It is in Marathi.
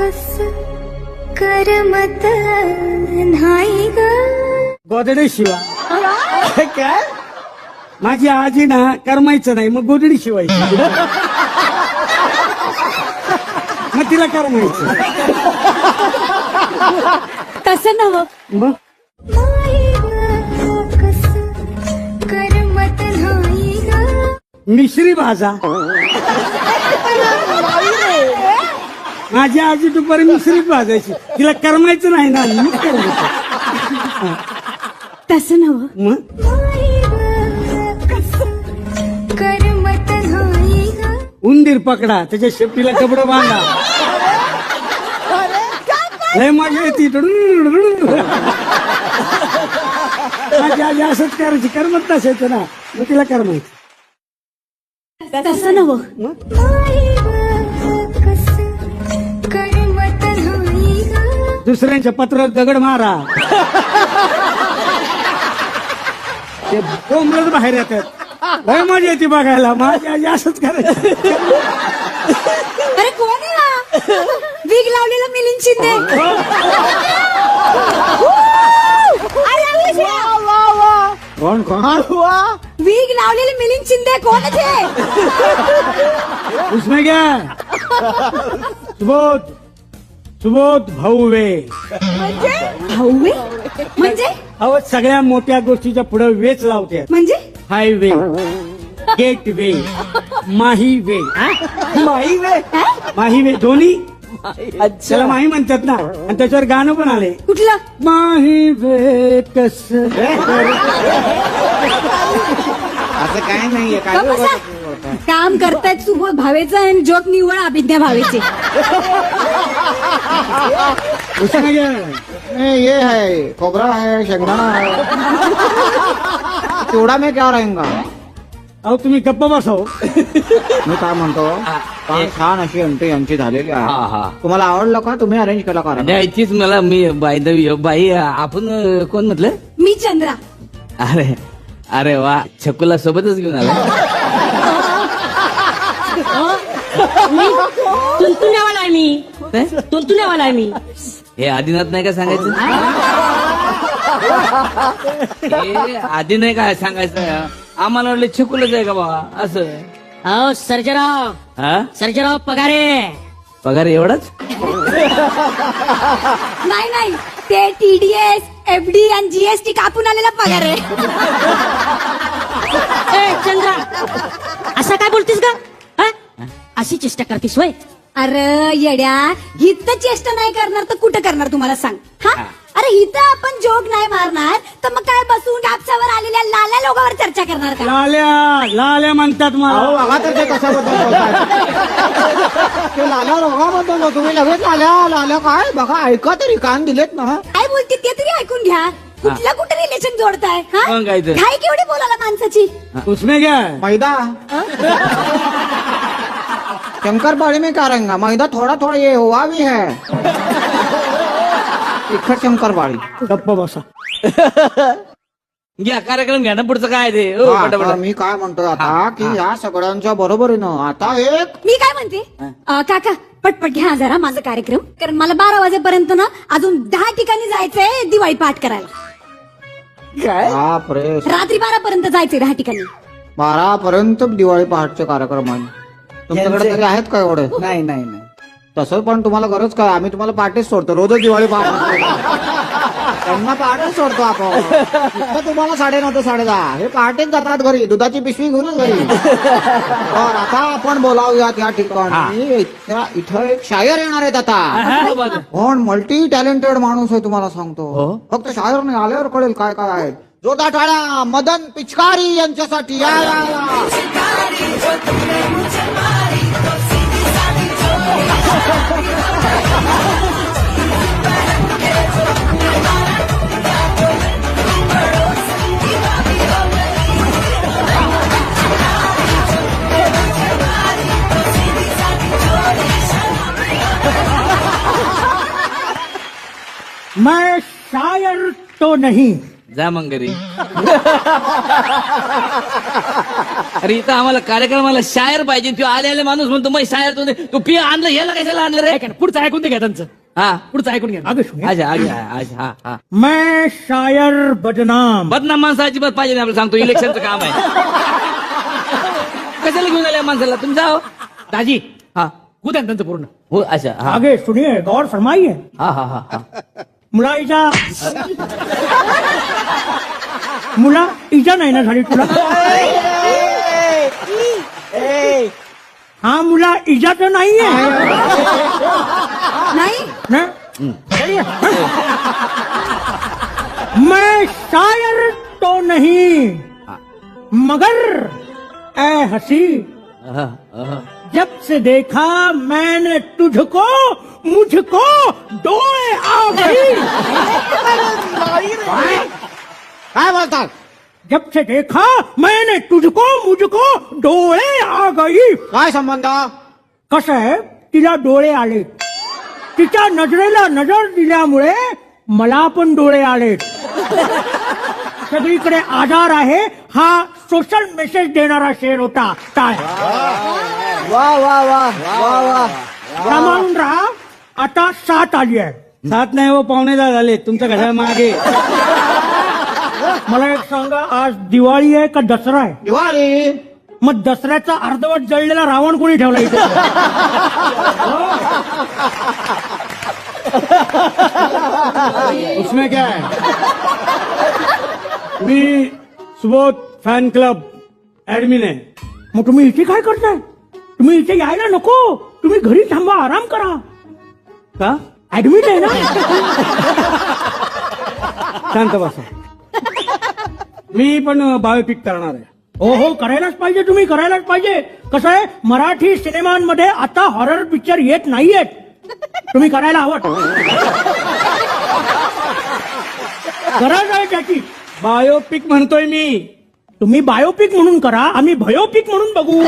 कस करमत नाही ग. गोदडे शिवा काय माझी आजी ना करमायचं नाही मग गोदडी शिवायची मग तिला करमायचं तसं नव मग नाही ग कस करमत नाही ग. मिश्री भाजा माझी आजी दुपारी मिश्री भाजायची तिला करमायचं नाही ना मीच करायचं तसं नव मग नाही ग कस करमत नाही ग. उंदीर पकडा त्याच्या शेपटीला कपडं बांधा लय मजा येते माझी आजी असंच करायची करमत नसायचं ना मग तिला करमायचं तसं नव नाही ग कस करमत नाही ग. दुसऱ्यांच्या पत्रात दगड मारा ते कोंबडच बाहेर येतात लय मजा येते बघायला माझी आजी असंच करायची अरे कोण आहे हा? वीग लावलेला मिलिंद शिंदे. अरे, कोण कोण वीग लावलेले मिलिंद शिंदे कोण आहे ते? उसमें क्या सुबोध सुबोध भाऊ वे भाऊ वे? म्हणजे अहो सगळ्या मोठ्या गोष्टीच्या पुढे वेच लावते म्हणजे हायवे गेट वे माही वे माही वे माही वे दोन्ही त्याला माही म्हणतात ना आणि त्याच्यावर गाणं पण आले कुठलं? माही वे कस असं काय नाहीये काय का बसा? काम करतायत सुबोध भावेचं आणि जोक निवड अभिज्ञा भावेचे. उसमें क्या नहीं, ये है कोबरा है शेंगदाणा है चिवडा में क्या रहेगा. अहो तुम्ही गप्पा बसव मी काय म्हणतो फार छान अशी एंट्री यांची झालेली आहे. तुम्हाला आवडलं का तुम्ही अरेंज केला का. द्यायचीच मला मी बाई आपण कोण म्हटलं मी चंद्रा. अरे अरे वा छकुला सोबतच घेऊन आला तुंतुण्यावाला आहे मी. तुंतुण्यावाला आहे मी. हे आदिनाथ नाही का सांगायचं हे आधी नाही काय सांगायचं आम्हाला वाटलं छकुलच आहे का बाबा असं अहो सर्जराव हा सर्जराव पगारे. पगार एवढाच नाही नाही ते TDS FD आणि GST कापून आलेला पगार आहे. ए, चंद्रा असा काय बोलतीस का हा? अशी चेष्टा करतीस वय. अरे येड्या हिथं चेष्टा नाही करणार तर कुठं करणार तुम्हाला सांग. हा अरे हिथं आपण जोक नाही मारणार तर मग काय बसून कापसावर आलेल्या लाल्या लोकांवर चर्चा करणार का. लाल्या लाल्या म्हणतात अहो मला बघा तर ते कशाबद्दल बोलताय. ते लाल्या रोगाबद्दल तुम्ही लगेच लाल्या काय बघा ऐका तरी कान दिलेत ना. काय बोलते ते तरी ऐकून घ्या. कुठलं कुठं रिलेशन जोडताय हा मग काय तर. घाई केवढी बोलायला माणसाची. उसमें क्या मैदा शंकरपाळी में क्या रहेगा मैदा थोड़ा थोड़ा ये हुआ भी है. तिखट शंकरपाळी. गप्पा बसा घ्या कार्यक्रम घ्या ना पुढचं काय ते ओ, हा, पटापट. तर मी काय म्हणतोय आता की ह्या सगळ्यांच्या बरोबरीनं आता एक मी काय म्हणते काका पटपट घ्या जरा माझा कार्यक्रम कारण मला 12 वाजेपर्यंत ना अजून 10 ठिकाणी जायचंय दिवाळी पाठ करायला. बापरे रात्री 12 पर्यंत जायचंय 10 ठिकाणी. 12 पर्यंत दिवाळी पहाटचे कार्यक्रम आहे. तुमच्याकडे तरी आहेत का एवढे. नाही नाही नाही तसं पण तुम्हाला गरज काय आम्ही तुम्हाला पहाटेच सोडतो रोजच दिवाळी पहाट त्यांना पहाटेच सोडतो आपण. इथं तुम्हाला 9:30 ते 10:30 हे पहाटेच जातात घरी दुधाची पिशवी घेऊनच घरी. तर आता आपण बोलावूयात या ठिकाणी इथं एक शायर येणार आहेत आता. पण मल्टी टॅलेंटेड माणूस आहे तुम्हाला सांगतो. फक्त शायर नाही आल्यावर कळेल काय काय आहे. जोरदार टाळ्या मदन पिचकारी यांच्यासाठी. या या या मैं शायर तो नहीं जा मग घरी. अरे इथं आम्हाला कार्यक्रमाला शायर पाहिजे. तू आले माणूस म्हणतो मग शायर तू पी आणलं याला कशाला आणलं रे. पुढचं ऐकून ते घ्या त्यांचं. हा पुढचं ऐकून घ्या. अगं सुने, अच्छा अच्छा हा हा. मैं शायर बदनाम. बदनाम माणसं अजिबात पाहिजे नाही. आपलं सांगतो इलेक्शनचं काम आहे. कशाला घेऊन आल्या माणसाला तुम्ही जाओ. दाजी हा होऊ द्या ना त्यांचं पूर्ण. हो अच्छा हा आगे सुनिए, गौर फरमाइए. हा हा हा हा. मुला इजा नाही ना झाली तुला. हा मुला इजा तर नाहीये नाही ना? मैं शायर तो नहीं मगर ए हसी, हा, हा. जब से देखा मैंने तुझको मुझको डोळे आ गई. काय बोलतात? जब से देखा मैंने तुझको मुझको डोळे आ गई. काय संबंध? कसं आहे, तिला डोळे आले, तिच्या नजरेला नजर दिल्यामुळे मला पण डोळे आले. सगळीकडे आधार आहे. हा सोशल मेसेज देणारा शेर होता. काय वा वा वा वा वा. सांभाळून राहा. आता 7 आली आहे. 7 नाही हो, 9:15 झाले तुमच्या घड्याळ मागे. मला एक सांगा, आज दिवाळी आहे का दसरा आहे? दिवाळी. मग दसऱ्याचा अर्धवट जळलेला रावण कोणी ठेवला इथे? उसमें क्या है? मी सुबोध फॅन क्लब ऍडमिन आहे. मग तुम्ही इथे काय करताय? तुम्ही इथे यायला नको. तुम्ही घरी थांबा, आराम करा. का ऍडमिट आहे ना? शांत बसा. मी पण बायोपिक करणार आहे. हो हो, करायलाच पाहिजे. तुम्ही करायलाच पाहिजे. कसं आहे, मराठी सिनेमांमध्ये आता हॉरर पिक्चर येत नाहीयेत. तुम्ही करायला हवं. गरज आहे त्याची. बायोपिक म्हणतोय मी. तुम्ही बायोपिक म्हणून करा, आम्ही भयोपिक म्हणून बघू.